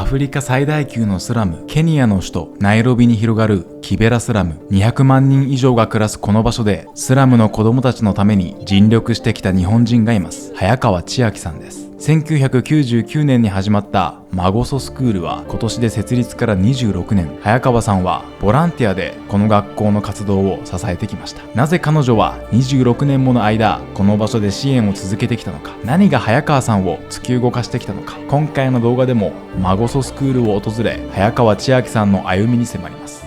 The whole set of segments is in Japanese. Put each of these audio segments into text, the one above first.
フリカ最大級のスラム、ケニアの首都ナイロビに広がるキベラスラム。200万人以上が暮らすこの場所で、スラムの子供たちのために尽力してきた日本人がいます。早川千秋さんです。1999年に始まったマゴソスクールは今年で設立から26年。早川さんはボランティアでこの学校の活動を支えてきました。なぜ彼女は26年もの間この場所で支援を続けてきたのか、何が早川さんを突き動かしてきたのか、今回の動画でもマゴソスクールを訪れ、早川千秋さんの歩みに迫ります。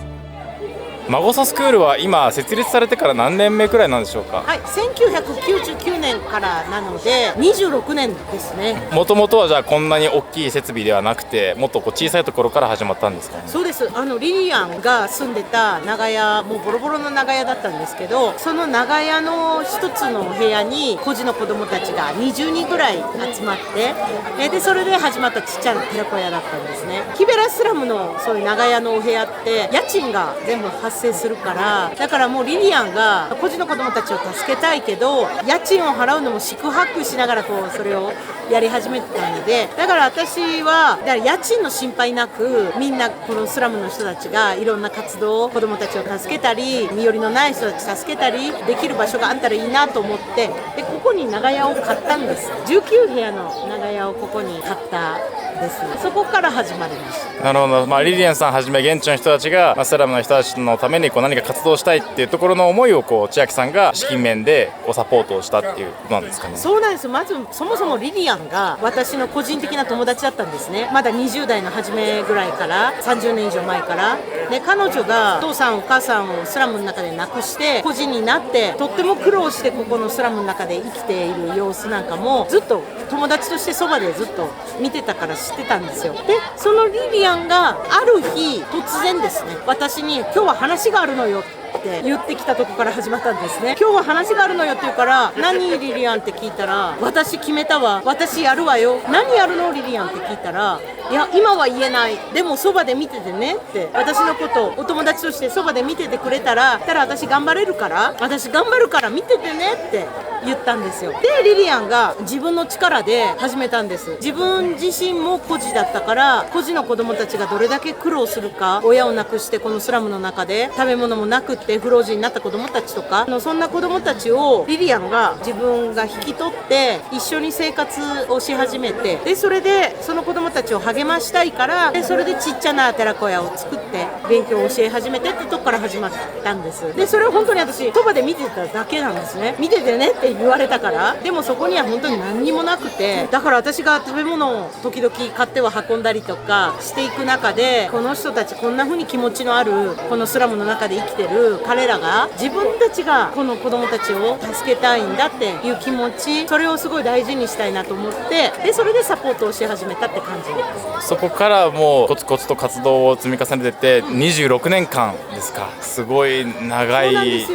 マゴソスクールは今設立されてから何年目くらいなんでしょうか？はい、1999年からなので26年ですね。もともとはじゃあこんなに大きい設備ではなくて、もっと小さいところから始まったんですかね？そうです。リリアンが住んでた長屋、もうボロボロの長屋だったんですけど、その長屋の一つの部屋に孤児の子供たちが20人ぐらい集まって、でそれで始まったちっちゃな寺子屋だったんですね。キベラスラムのそういう長屋のお部屋って家賃が全部発生するから、だからもうリリアンが孤児の子供たちを助けたいけど、家賃を払うのも四苦八苦しながらそれをやり始めてたので、だから私は家賃の心配なく、みんなこのスラムの人たちがいろんな活動、子供たちを助けたり、身寄りのない人たち助けたりできる場所があったらいいなと思って、でここに長屋を買ったんです。19部屋の長屋をここに買ったです。そこから始まりました。なるほど。リリアンさんはじめ現地の人たちが、スラムの人たちのために何か活動したいっていうところの思いを千秋さんが資金面でサポートをしたっていうことなんですかね？そうなんです。まずそもそもリリアンが私の個人的な友達だったんですね。まだ20代の初めぐらいから30年以上前から。で彼女がお父さんお母さんをスラムの中で亡くして孤児になって、とっても苦労してここのスラムの中で生きている様子なんかもずっと友達としてそばでずっと見てたから知ってたんですよ。でそのリリアンがある日突然ですね、私に今日は話があるのよって言ってきたとこから始まったんですね。今日は話があるのよって言うから、何リリアンって聞いたら、私決めたわ、私やるわよ。何やるのリリアンって聞いたら、いや今は言えない、でもそばで見ててねって、私のことをお友達としてそばで見ててくれたら私頑張れるから、私頑張るから見ててねって言ったんですよ。でリリアンが自分の力で始めたんです。自分自身も孤児だったから、孤児の子供たちがどれだけ苦労するか、親を亡くしてこのスラムの中で食べ物もなくって不老児になった子供たちとか、そんな子供たちをリリアンが自分が引き取って一緒に生活をし始めて、でそれでその子供たちを励ましたいから、でそれでちっちゃな寺子屋を作って勉強を教え始めてってとこから始まったんです。でそれを本当に私そばで見てただけなんですね。見ててねって言われたから。でもそこには本当に何にもなくて、だから私が食べ物を時々買っては運んだりとかしていく中で、この人たちこんな風に気持ちのあるこのスラムの中で生きてる彼らが、自分たちがこの子供たちを助けたいんだっていう気持ち、それをすごい大事にしたいなと思って、でそれでサポートをし始めたって感じです。そこからもうコツコツと活動を積み重ねてて26年間ですか？すごい長い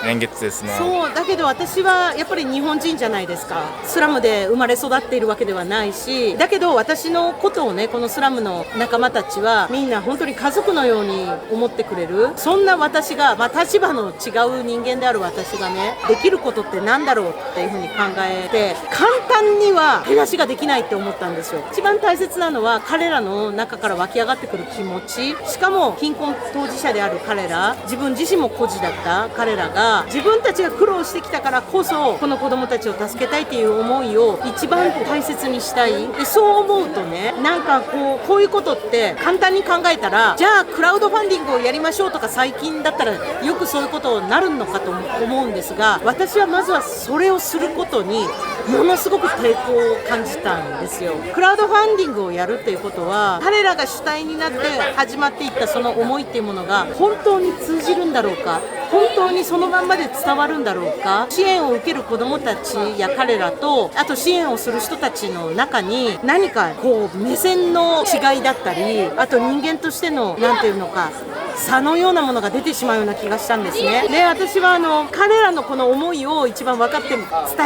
年月ですね。そうだけど私はやっぱり日本人じゃないですか。スラムで生まれ育っているわけではないし、だけど私のことをね、このスラムの仲間たちはみんな本当に家族のように思ってくれる。そんな私が、立場の違う人間である私がね、できることってなんだろうっていうふうに考えて、簡単には話ができないって思ったんですよ。一番大切なのは彼らの中から湧き上がってくる気持ち、しかも貧困当事者である彼ら、自分自身も孤児だった彼らが、自分たちが苦労してきたからこそこの子供たちを助けたいっていう思いを一番大切にしたい。でそう思うとね、なんかこういうことって簡単に考えたら、じゃあクラウドファンディングをやりましょうとか、最近だったらよくそういうことになるのかと思うんですが、私はまずはそれをすることにものすごく抵抗を感じたんですよ。クラウドファンディングをやるっていうことは、彼らが主体になって始まっていったその思いっていうものが本当に通じるんだろうか、本当にそのまんまで伝わるんだろうか。支援を受ける子どもたちや彼らと、あと支援をする人たちの中に何か目線の違いだったり、あと人間としてのなんていうのか、差のようなものが出てしまうような気がしたんですね。で私は彼らのこの思いを一番伝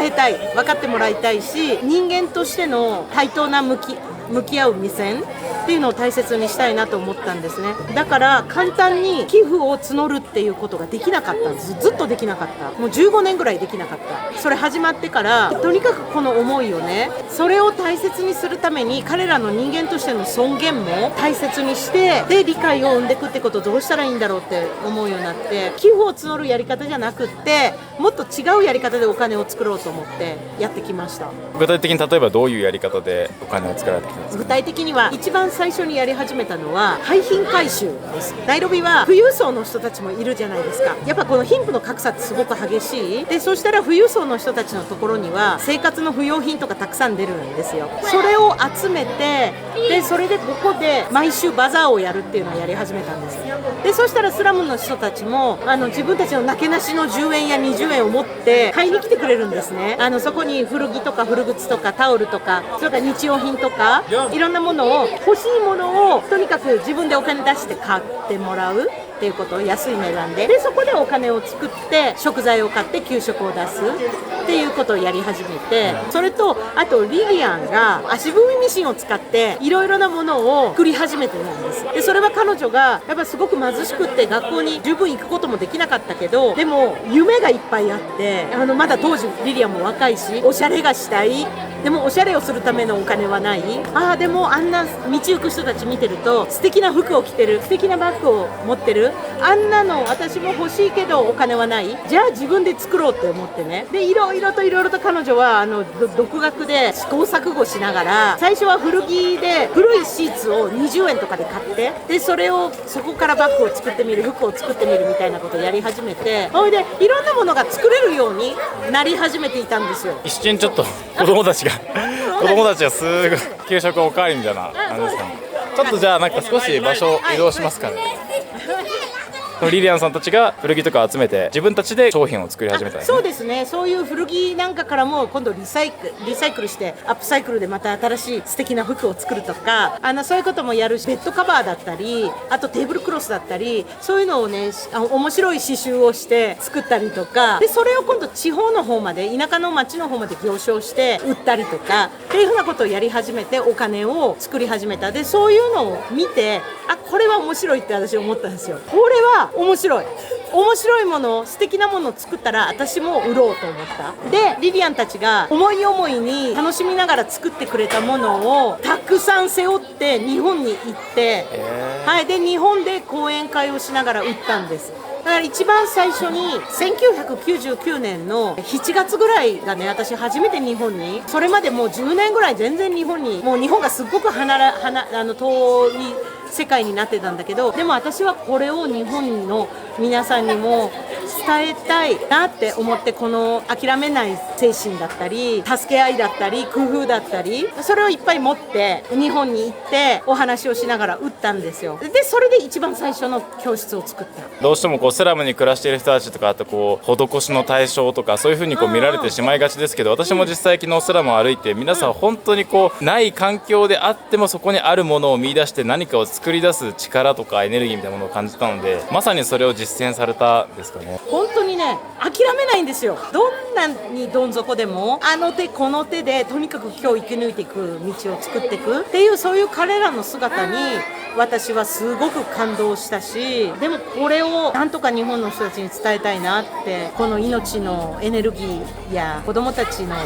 えたい、分かってもらいたいし、人間としての対等な向き合う目線っていうのを大切にしたいなと思ったんですね。だから簡単に寄付を募るっていうことができなかったんです。ずっとできなかった。もう15年ぐらいできなかった。それ始まってからとにかくこの思いをね、それを大切にするために彼らの人間としての尊厳も大切にして、で理解を生んでいくってことをどうしたらいいんだろうって思うようになって、寄付を募るやり方じゃなくってもっと違うやり方でお金を作ろうと思ってやってきました。具体的に例えばどういうやり方でお金を作られてきたんですか？具体的には一番最初にやり始めたのは廃品回収です。ナイロビは富裕層の人たちもいるじゃないですか。やっぱこの貧富の格差ってすごく激しいで、そしたら富裕層の人たちのところには生活の不要品とかたくさん出るんですよ。それを集めて、でそれでここで毎週バザーをやるっていうのをやり始めたんです。でそしたらスラムの人たちも自分たちのなけなしの10円や20円を持って買いに来てくれるんですね。そこに古着とか古靴とかタオルとか、それから日用品とかいろんなものを、欲しいものをとにかく自分でお金出して買ってもらうっていうことを安い値段で、そこでお金を作って食材を買って給食を出すっていうことをやり始めて、それとあとリリアンが足踏みミシンを使っていろいろなものを作り始めてるんです。でそれは彼女がやっぱすごく貧しくって学校に十分行くこともできなかったけど、でも夢がいっぱいあって、まだ当時リリアンも若いしおしゃれがしたい、でもおしゃれをするためのお金はない。でもあんな道行く人たち見てると素敵な服を着てる、素敵なバッグを持ってる、あんなの私も欲しいけどお金はない、じゃあ自分で作ろうって思ってね。でいろいろと彼女は独学で試行錯誤しながら、最初は古着で古いシーツを20円とかで買って、でそこからバッグを作ってみる、服を作ってみるみたいなことをやり始めて、それでいろんなものが作れるようになり始めていたんですよ。一瞬ちょっと子供たちがすぐ給食おかわりみたいな感じですかね。ちょっとじゃあなんか少し場所を移動しますかね。リリアンさんたちが古着とか集めて自分たちで商品を作り始めたんですね。そうですね。そういう古着なんかからも今度リサイクルしてアップサイクルでまた新しい素敵な服を作るとか、そういうこともやるし、ベッドカバーだったり、あとテーブルクロスだったり、そういうのをね面白い刺繍をして作ったりとかで、それを今度地方の方まで、田舎の町の方まで行商して売ったりとかっていうふうなことをやり始めてお金を作り始めた。でそういうのを見て、これは面白いって私思ったんですよ。これは面白いもの、素敵なものを作ったら私も売ろうと思った。でリリアンたちが思い思いに楽しみながら作ってくれたものをたくさん背負って日本に行って、で日本で講演会をしながら売ったんです。だから一番最初に1999年の7月ぐらいがね、私初めて日本に、それまでもう10年ぐらい全然日本に、もう日本がすっごく遠い世界になってたんだけど、でも私はこれを日本の皆さんにも伝えたいなって思って、この諦めない精神だったり助け合いだったり工夫だったり、それをいっぱい持って日本に行ってお話をしながら売ったんですよ。でそれで一番最初の教室を作った。どうしてもスラムに暮らしている人たちとか、あと施しの対象とかそういう風に見られてしまいがちですけど、私も実際昨日スラムを歩いて、皆さん本当にない環境であってもそこにあるものを見出して何かを作り出す力とかエネルギーみたいなものを感じたので、まさにそれを実践されたんですかね。本当にね、諦めないんですよ。どんなにどん底でも手この手でとにかく今日生き抜いていく道を作っていくっていう、そういう彼らの姿に私はすごく感動したし、でもこれをなんとか日本の人たちに伝えたいなって、この命のエネルギーや子供たちの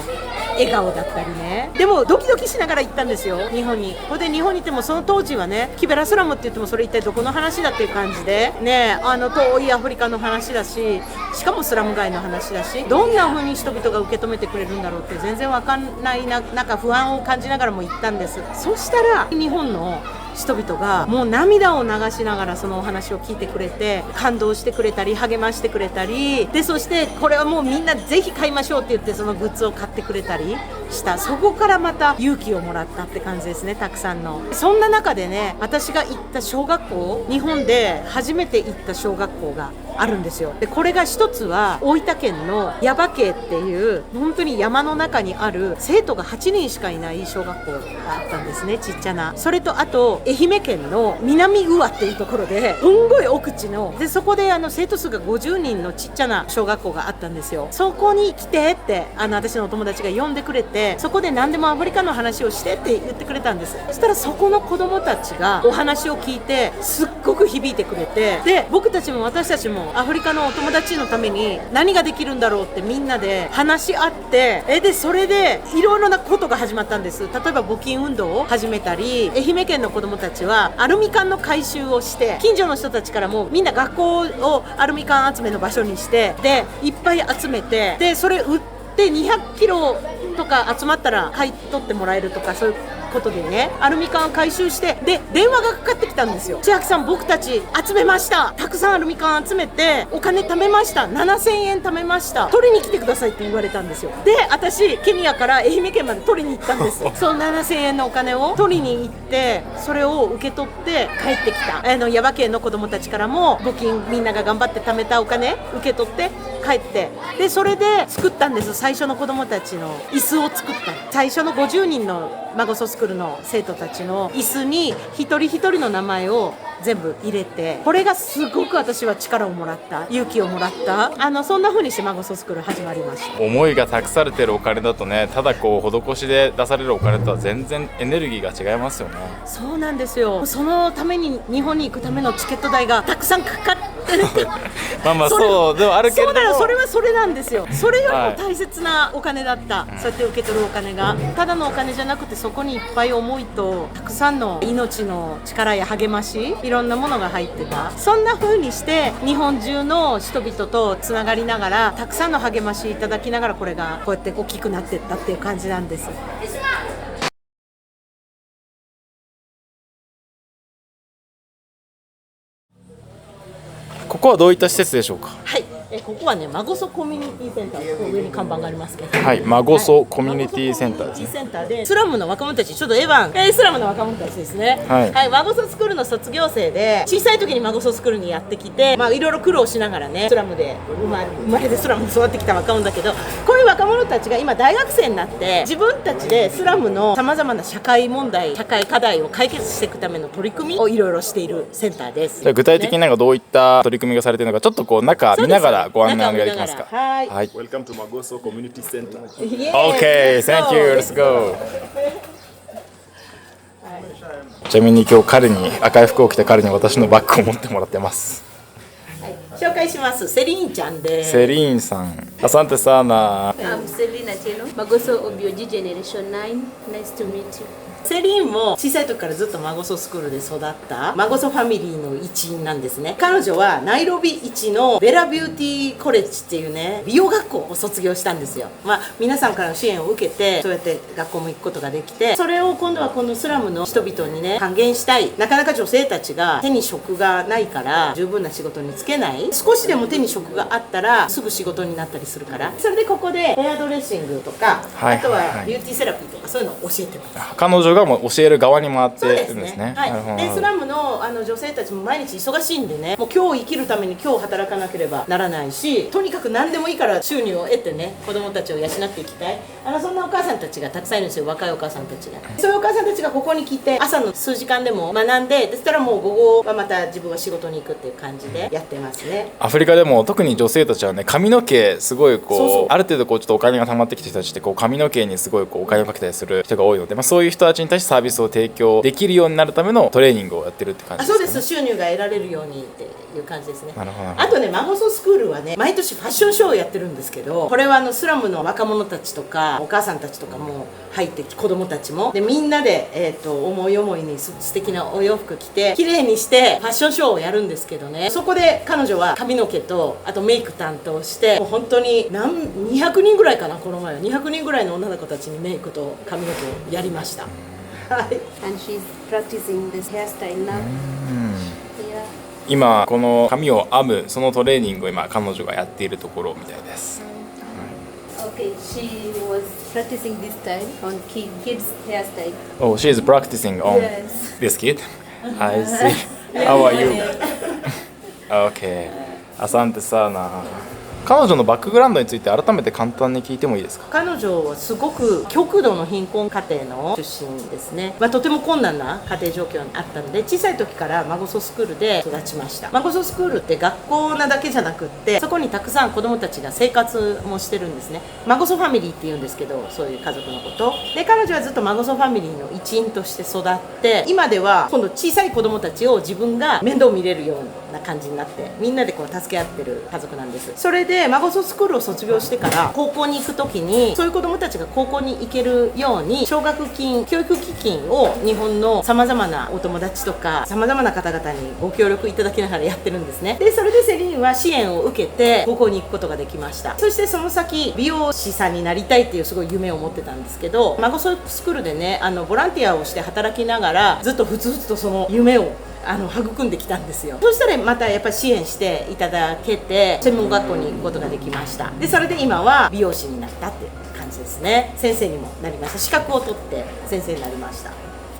笑顔だったりね。でもドキドキしながら行ったんですよ、日本に。これで日本にいても、その当時はね、キベラスラムって言ってもそれ一体どこの話だっていう感じでね、遠いアフリカの話だし、しかもスラム街の話だし、どんな風に人々が受け止めてくれるんだろうって全然わかんないなんか不安を感じながらも行ったんです。そしたら日本の人々がもう涙を流しながらそのお話を聞いてくれて、感動してくれたり励ましてくれたりで、そしてこれはもうみんなぜひ買いましょうって言ってそのグッズを買ってくれたりした。そこからまた勇気をもらったって感じですね、たくさんの。そんな中でね、私が行った小学校、日本で初めて行った小学校があるんですよ。でこれが一つは大分県の耶馬渓っていう本当に山の中にある生徒が8人しかいない小学校があったんですね、ちっちゃな。それとあと愛媛県の南宇和っていうところで、すんごい奥地ので、そこで生徒数が50人のちっちゃな小学校があったんですよ。そこに来てって私のお友達が呼んでくれて、そこで何でもアフリカの話をしてって言ってくれたんです。そしたらそこの子供たちがお話を聞いてすっごく響いてくれて、で僕たちも私たちもアフリカのお友達のために何ができるんだろうってみんなで話し合って、でそれでいろいろなことが始まったんです。例えば募金運動を始めたり、愛媛県の子どもたちはアルミ缶の回収をして、近所の人たちからもみんな学校をアルミ缶集めの場所にして、でいっぱい集めて、でそれ売って200キロとか集まったら買い取ってもらえるとか、そういうことでね、アルミ缶を回収して、で電話がかかってきたんですよ。千秋さん、僕たち集めました、たくさんアルミ缶集めてお金貯めました、7000円貯めました、取りに来てくださいって言われたんですよ。で私ケニアから愛媛県まで取りに行ったんですその7000円のお金を取りに行って、それを受け取って帰ってきた。耶馬県の子どもたちからも募金、みんなが頑張って貯めたお金受け取って帰って、でそれで作ったんです。最初の子どもたちの椅子を作った。最初の50人のマゴソスクールの生徒たちの椅子に一人一人の名前を全部入れて、これがすごく私は力をもらった、勇気をもらった。そんな風にしてマゴソスクール始まりました。思いが託されてるお金だとね、ただこう施しで出されるお金とは全然エネルギーが違いますよね。そうなんですよ。そのために日本に行くためのチケット代がたくさんかかってるまあまあそうではあるけれども、そうだよ、それはそれなんですよ。それよりも大切なお金だった、そうやって受け取るお金がただのお金じゃなくて、そこにいっぱい思いとたくさんの命の力や励まし、いろんなものが入ってた。そんな風にして日本中の人々とつながりながら、たくさんの励ましいただきながら、これがこうやって大きくなっていったっていう感じなんです。ここはどういった施設でしょうか？はい、ここはね、マゴソコミュニティセンター、ここ上に看板がありますけど、はい、マゴソコミュニティセンターですね。マゴソコミュニティセンターでスラムの若者たち、ちょっとエヴァン、スラムの若者たちですね。はい、マゴソスクールの卒業生で、小さい時にマゴソスクールにやってきて、いろいろ苦労しながらね、スラムで生まれてスラムで育ってきた若者だけど、こういう若者たちが今大学生になって自分たちでスラムのさまざまな社会問題、社会課題を解決していくための取り組みをいろいろしているセンターです。具体的になんかどういった取り組みがされているのか、ちょっとこう中見ながらご案内お願いできますか？はい。Welcome to Magoso Community Center. Okay, thank you. Let's go. ちなみに今日彼に赤い服を着た彼に私のバッグを持ってもらってます。紹介します。セリーンちゃんです。セリーンさん。Asante sana. I'm Selina Cheno, Magoso Obioji Generation 9. Nice to meet you. セリーンも小さい時からずっとマゴソスクールで育ったマゴソファミリーの一員なんですね。彼女はナイロビ一のベラビューティーコレッジっていうね、美容学校を卒業したんですよ。皆さんからの支援を受けて、そうやって学校も行くことができて、それを今度はこのスラムの人々にね、還元したい。なかなか女性たちが手に職がないから十分な仕事に就けない。少しでも手に職があったらすぐ仕事になったりするから、それでここでヘアドレッシングとか、あとはビューティーセラピーとかそういうのを教えてます。彼女がもう教える側に回ってるんですね。はい、でスラムの女性たちも毎日忙しいんでね、もう今日生きるために今日働かなければならないし、とにかく何でもいいから収入を得てね、子供たちを養っていきたい。そんなお母さんたちがたくさんいるんですよ、若いお母さんたちが。そういうお母さんたちがここに来て、朝の数時間でも学んで、そしたらもう午後はまた自分は仕事に行くっていう感じでやってますね。アフリカでも特に女性たちはね、髪の毛すごいこうある程度こうちょっとお金が貯まってきた人たちって、こう髪の毛にすごいこうお金をかけたりする人が多いので、そういう人たちに対してサービスを提供できるようになるためのトレーニングをやってるって感じですかね。そうです。収入が得られるようにっていう感じですね。なるほど。あとね、マゴソスクールはね、毎年ファッションショーをやってるんですけど、これはスラムの若者たちとかお母さんたちとかも入ってき、子供たちもでみんなで、思い思いに素敵なお洋服着て綺麗にしてファッションショーをやるんですけどね、そこで彼女は髪の毛とあとメイク担当して、もう本当に200人ぐらいかな、この前は200人ぐらいの女の子たちにメイクと髪の毛をやりました。はい。And she's practicing this hairstyle now. Yeah. 今この髪を編むそのトレーニングを今彼女がやっているところみたいです。Okay, she was practicing this style on kids' hairstyle. Oh, she is practicing on Yes. this kid. I see. How are you? Okay. Asante sana. 彼女のバックグラウンドについて改めて簡単に聞いてもいいですか？彼女はすごく極度の貧困家庭の出身ですね、とても困難な家庭状況にあったので、小さい時からマゴソスクールで育ちました。マゴソスクールって学校なだけじゃなくって、そこにたくさん子どもたちが生活もしてるんですね。マゴソファミリーっていうんですけど、そういう家族のことで、彼女はずっとマゴソファミリーの一員として育って、今では今度小さい子どもたちを自分が面倒見れるような感じになって、みんなでこう助け合ってる家族なんです。それでマゴソスクールを卒業してから高校に行く時に、そういう子どもたちが高校に行けるように奨学金、教育基金を日本のさまざまなお友達とかさまざまな方々にご協力いただきながらやってるんですね。でそれでセリーンは支援を受けて高校に行くことができました。そしてその先美容師さんになりたいっていうすごい夢を持ってたんですけど、マゴソスクールでね、ボランティアをして働きながらずっとふつふつとその夢を育んできたんですよ。そしたらまたやっぱり支援していただけて、専門学校に行くことができました。でそれで今は美容師になったって感じですね。先生にもなりました。資格を取って先生になりました。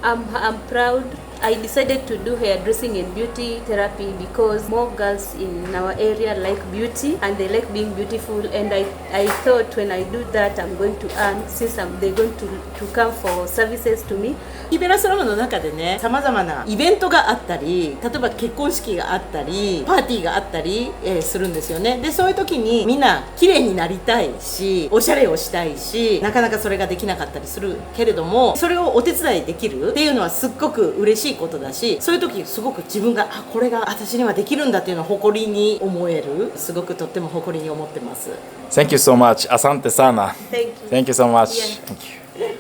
I'm proud. I decided to do hairdressing and beauty therapy because more girls in our area like beauty and they like being beautiful, and I thought when I do that I'm going to earn, since they're going to come for services to me. キベラスラムの中でね、さまざまなイベントがあったり、例えば結婚式があったりパーティーがあったり、するんですよね。でそういう時にみんな綺麗になりたいし、おしゃれをしたいし、なかなかそれができなかったりするけれども、それをお手伝いできるっていうのはすっごく嬉しいことだし、そういう時すごく自分がこれが私にはできるんだっていうのを誇りに思える、すごくとっても誇りに思ってます。 Thank you so much. Asante sana. Thank you. Thank you so much. Yeah. Thank you.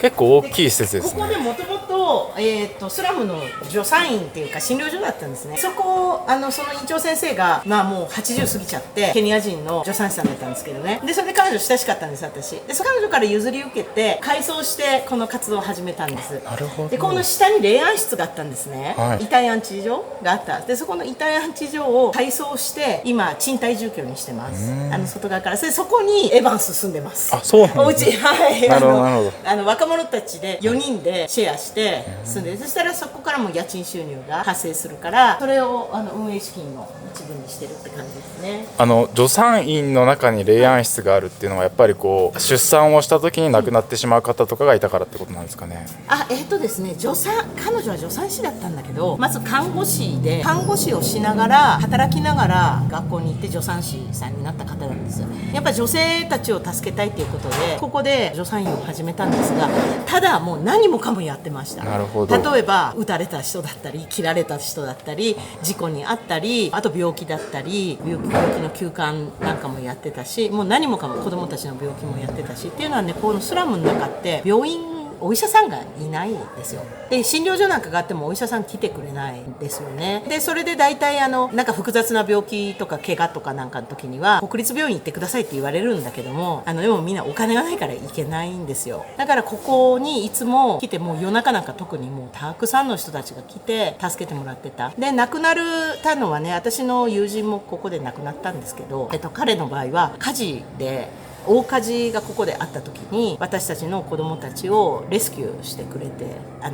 結構大きい施設ですここね。でもともとスラムの助産院っていうか診療所だったんですね。そこをその院長先生がもう80過ぎちゃってケニア人の助産師さんだったんですけどね。でそれで彼女親しかったんです私。で彼女から譲り受けて改装してこの活動を始めたんです。なるほど。でこの下に霊安室があったんですね、はい、遺体安置所があった。でそこの遺体安置所を改装して今賃貸住居にしてます。外側からそこにエヴァンス住んでます。あ、そうなんですね。お家、はい、なるほどなるほど。若者たちで4人でシェアして住んで、そしたらそこからも家賃収入が発生するから、それを運営資金の一部にしてるって感じですね。助産院の中に霊安室があるっていうのはやっぱりこう出産をした時に亡くなってしまう方とかがいたからってことなんですかね。ですね、彼女は助産師だったんだけど、まず看護師で看護師をしながら働きながら学校に行って助産師さんになった方なんですよ。やっぱり女性たちを助けたいっていうことでここで助産院を始めたんですが、ただもう何もかもやってました。なるほど。例えば撃たれた人だったり切られた人だったり事故に遭ったり、あと病気だったり病気の休館なんかもやってたし、もう何もかも子どもたちの病気もやってたしっていうのはね、このスラムの中って病院お医者さんがいないんですよ。で診療所なんかがあってもお医者さん来てくれないんですよね。でそれで大体なんか複雑な病気とか怪我とかなんかの時には国立病院行ってくださいって言われるんだけども、でもみんなお金がないから行けないんですよ。だからここにいつも来て、もう夜中なんか特にもうたくさんの人たちが来て助けてもらってた。で亡くなったのはね、私の友人もここで亡くなったんですけど、彼の場合は火事で大火事がここであった時に私たちの子どもたちをレスキューしてくれて、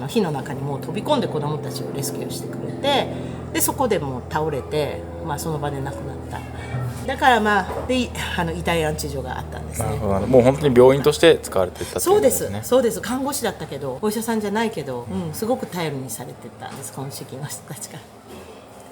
火の中にもう飛び込んで子どもたちをレスキューしてくれて、でそこでもう倒れて、その場で亡くなった。だからで遺体安置所があったんですね。なるほど。もう本当に病院として使われていたっていうことですね。そうです。看護師だったけどお医者さんじゃないけど、すごく頼りにされてたんです、この地域の人たちから。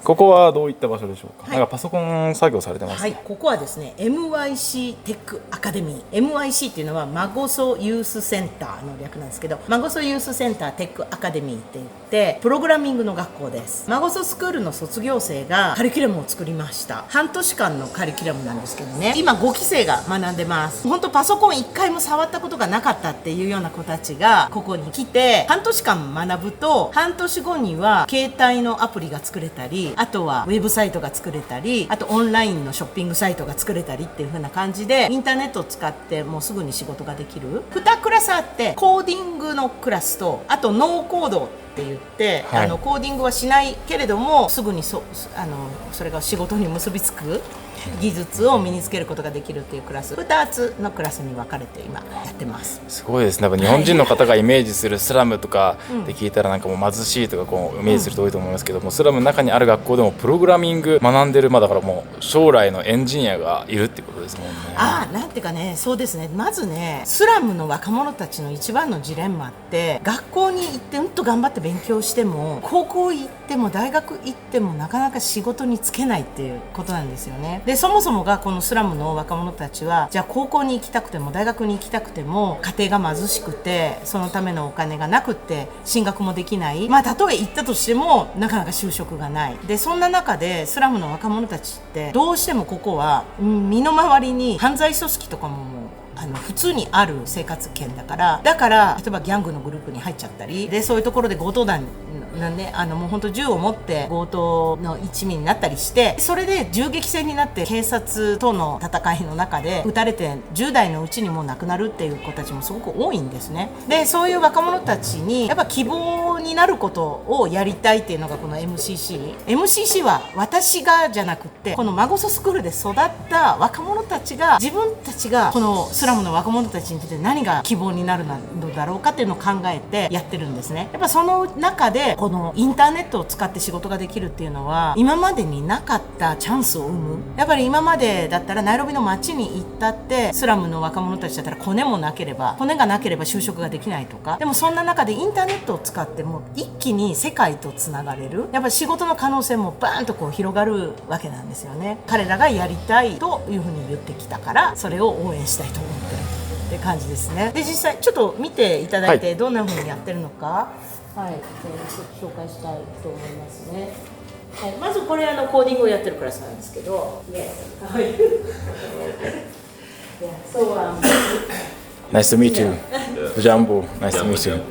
ここはどういった場所でしょうか。はい、なんかパソコン作業されてます、はい、ここはですね MYC テックアカデミー。 MYC っていうのはマゴソユースセンターの略なんですけど、マゴソユースセンターテックアカデミーって言ってプログラミングの学校です。マゴソスクールの卒業生がカリキュラムを作りました。半年間のカリキュラムなんですけどね、今5期生が学んでます。本当パソコン1回も触ったことがなかったっていうような子たちがここに来て半年間学ぶと、半年後には携帯のアプリが作れたり、あとはウェブサイトが作れたり、あとオンラインのショッピングサイトが作れたりっていう風な感じでインターネットを使ってもうすぐに仕事ができる。2クラスあって、コーディングのクラスとあとノーコードって言って、はい、コーディングはしないけれどもすぐにそれが仕事に結びつく技術を身につけることができるっていうクラス、2つのクラスに分かれて今やってます。すごいですね。日本人の方がイメージするスラムとかで聞いたらなんかもう貧しいとかこうイメージする人多いと思いますけども、スラムの中にある学校でもプログラミング学んでる、だからもう将来のエンジニアがいるってことですもんね。なんていうかね、そうですね。まずね、スラムの若者たちの一番のジレンマって学校に行ってうんと頑張って勉強しても高校行っても大学行ってもなかなか仕事に就けないっていうことなんですよね。でそもそもがこのスラムの若者たちはじゃあ高校に行きたくても大学に行きたくても家庭が貧しくてそのためのお金がなくって進学もできない、たとえ行ったとしてもなかなか就職がない。でそんな中でスラムの若者たちってどうしてもここは身の回りに犯罪組織とかも普通にある生活圏だから例えばギャングのグループに入っちゃったりでそういうところで強盗団ね、もう本当銃を持って強盗の一味になったりしてそれで銃撃戦になって警察との戦いの中で撃たれて10代のうちにもう亡くなるっていう子たちもすごく多いんですね。でそういう若者たちにやっぱ希望になることをやりたいっていうのがこの MCC は私がじゃなくってこのマゴソスクールで育った若者たちが自分たちがこのスラムの若者たちにとって何が希望になるのだろうかっていうのを考えてやってるんですね。やっぱその中でこのインターネットを使って仕事ができるっていうのは今までになかったチャンスを生む。やっぱり今までだったらナイロビの街に行ったってスラムの若者たちだったら骨がなければ就職ができないとかでもそんな中でインターネットを使っても一気に世界とつながれるやっぱり仕事の可能性もバーンとこう広がるわけなんですよね。彼らがやりたいというふうに言ってきたからそれを応援したいと思ってるって感じですね。で実際ちょっと見ていただいてどんなふうにやってるのかちょっと紹介したいと思いますね。まずこれコーディングをやってるクラスなんですけど、Nice to meet you. Jambo. Nice to meet you.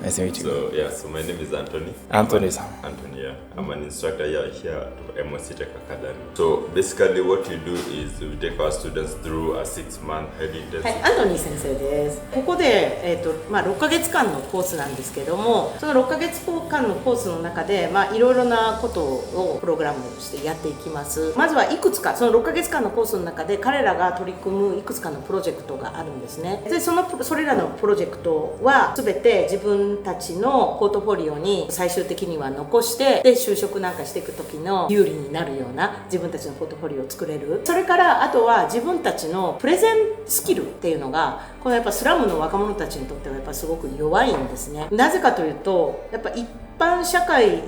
Nice to meet you. So my name is Anthony. Anthony-san. Anthony, yeah. I'm an instructor here at MOC Tech Academy. So basically what we do is we take our students through a 6-month head intensive. アントニー先生です。ここで、6ヶ月間のコースなんですけどもその6ヶ月間のコースの中で、いろいろなことをプログラムしてやっていきます。まずはいくつかその6ヶ月間のコースの中で彼らが取り組むいくつかのプロジェクトがあるんですね。でそれらのプロジェクトは全て自分たちのポートフォリオに最終的には残してで就職なんかしていく時の有利になるような自分たちのポートフォリオを作れる。それからあとは自分たちのプレゼンスキルっていうのがこのやっぱスラムの若者たちにとってはやっぱすごく弱いんですね。なぜかというとやっぱ一般社会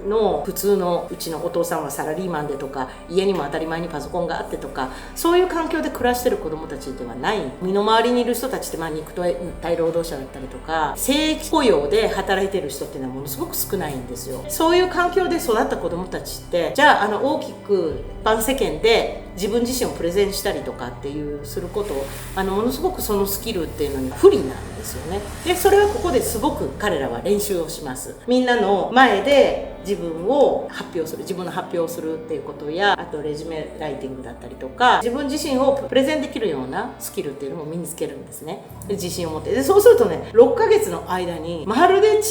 の普通のうちのお父さんはサラリーマンでとか家にも当たり前にパソコンがあってとかそういう環境で暮らしてる子どもたちではない。身の回りにいる人たちって肉体労働者だったりとか正規雇用で働いてる人っていうのはものすごく少ないんですよ。そういう環境で育った子どもたちってじゃあ大きく一般世間で自分自身をプレゼンしたりとかっていうすることをものすごくそのスキルっていうのに不利なんですよね。でそれはここですごく彼らは練習をします。みんなの前で自分の発表をするっていうことやあとレジュメライティングだったりとか自分自身をプレゼンできるようなスキルっていうのも身につけるんですね。で自信を持ってでそうするとね6ヶ月の間にまるで違う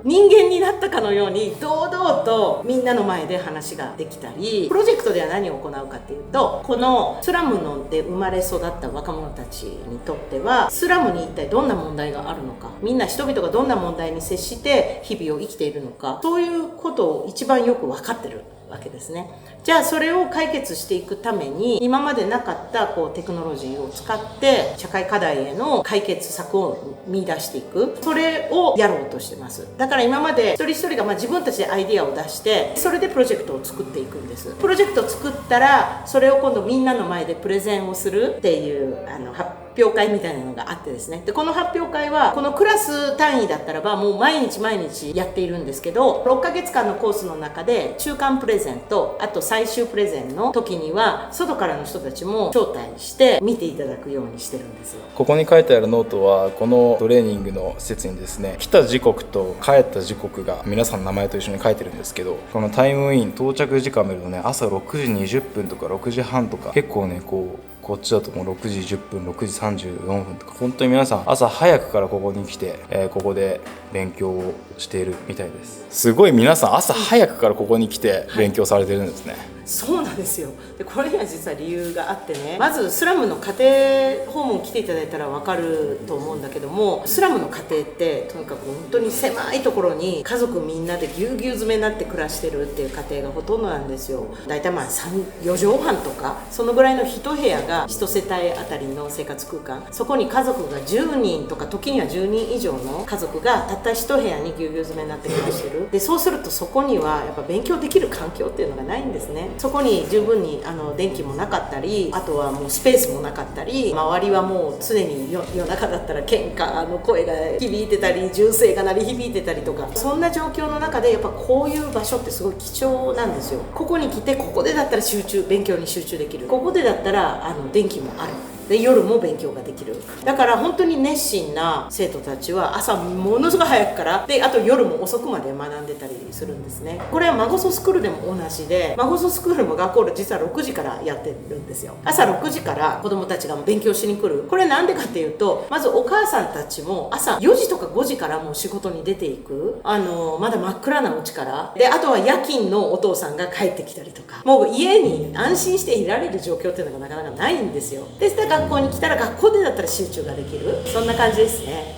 人間になったかのように堂々とみんなの前で話ができたりプロジェクトでは何を行うかっていうとこのスラムで生まれ育った若者たちにとってはスラムに一体どんな問題があるのかみんな人々がどんな問題に接して日々を生きているのかそういうことを一番よく分かってるわけですね。じゃあそれを解決していくために今までなかったテクノロジーを使って社会課題への解決策を見出していくそれをやろうとしてます。だから今まで一人一人が自分たちでアイディアを出してそれでプロジェクトを作っていくんです。プロジェクトを作ったらそれを今度みんなの前でプレゼンをするっていう発表会みたいなのがあってですねでこの発表会はこのクラス単位だったらばもう毎日やっているんですけど6ヶ月間のコースの中で中間プレゼンとあと最終プレゼンの時には外からの人たちも招待して見ていただくようにしてるんですよ。ここに書いてあるノートはこのトレーニングの施設にですね来た時刻と帰った時刻が皆さんの名前と一緒に書いてるんですけどこのタイムイン到着時間見るとね朝6時20分とか6時半とか結構ねここっちだともう6時10分6時34分とか、本当に皆さん朝早くからここに来て、ここで勉強をしているみたいです。すごい皆さん朝早くからここに来て勉強されてるんですね。そうなんですよ。でこれには実は理由があってね、まずスラムの家庭訪問来ていただいたら分かると思うんだけども、スラムの家庭ってとにかく本当に狭いところに家族みんなでぎゅうぎゅう詰めになって暮らしてるっていう家庭がほとんどなんですよ。だいたいまあ4畳半とかそのぐらいの一部屋が1世帯あたりの生活空間、そこに家族が10人とか時には10人以上の家族がたった1部屋にぎゅうぎゅう詰めになって暮らしてる。でそうするとそこにはやっぱ勉強できる環境っていうのがないんですね。そこに十分に電気もなかったり、あとはもうスペースもなかったり、周りはもう常に夜中だったら喧嘩の声が響いてたり、銃声が鳴り響いてたりとか、そんな状況の中でやっぱこういう場所ってすごい貴重なんですよ。ここに来てここでだったら勉強に集中できる、ここでだったら電気もある、で夜も勉強ができる。だから本当に熱心な生徒たちは朝ものすごい早くからで、あと夜も遅くまで学んでたりするんですね。これはマゴソスクールでも同じで、マゴソスクールも学校で実は6時からやってるんですよ。朝6時から子どもたちが勉強しに来る。これなんでかっていうと、まずお母さんたちも朝4時とか5時からもう仕事に出ていく、まだ真っ暗なうちからで、あとは夜勤のお父さんが帰ってきたりとか、もう家に安心していられる状況っていうのがなかなかないんですよ。で学校に来たら学校でだったら集中ができる、そんな感じですね。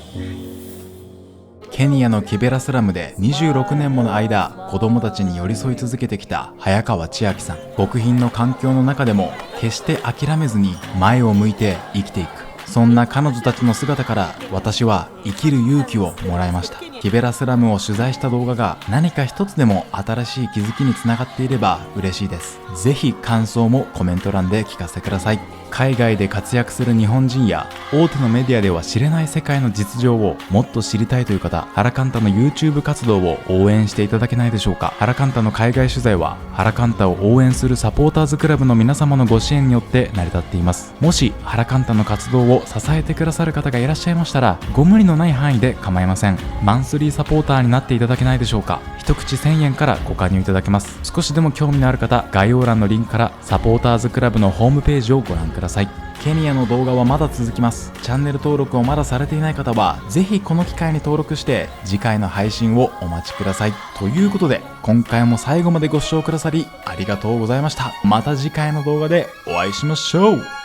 ケニアのキベラスラムで26年もの間子供たちに寄り添い続けてきた早川千秋さん。極貧の環境の中でも決して諦めずに前を向いて生きていく、そんな彼女たちの姿から私は生きる勇気をもらいました。キベラスラムを取材した動画が何か一つでも新しい気づきにつながっていれば嬉しいです。ぜひ感想もコメント欄で聞かせてください。海外で活躍する日本人や大手のメディアでは知れない世界の実情をもっと知りたいという方、ハラカンタの YouTube 活動を応援していただけないでしょうか。ハラカンタの海外取材はハラカンタを応援するサポーターズクラブの皆様のご支援によって成り立っています。もしハラカンタの活動を支えてくださる方がいらっしゃいましたら、ご無理のない範囲で構いません。マンスリーサポーターになっていただけないでしょうか。一口1000円からご加入いただけます。少しでも興味のある方、概要欄のリンクからサポーターズクラブのホームページをご覧ください。ケニアの動画はまだ続きます。チャンネル登録をまだされていない方はぜひこの機会に登録して次回の配信をお待ちください。ということで今回も最後までご視聴くださりありがとうございました。また次回の動画でお会いしましょう。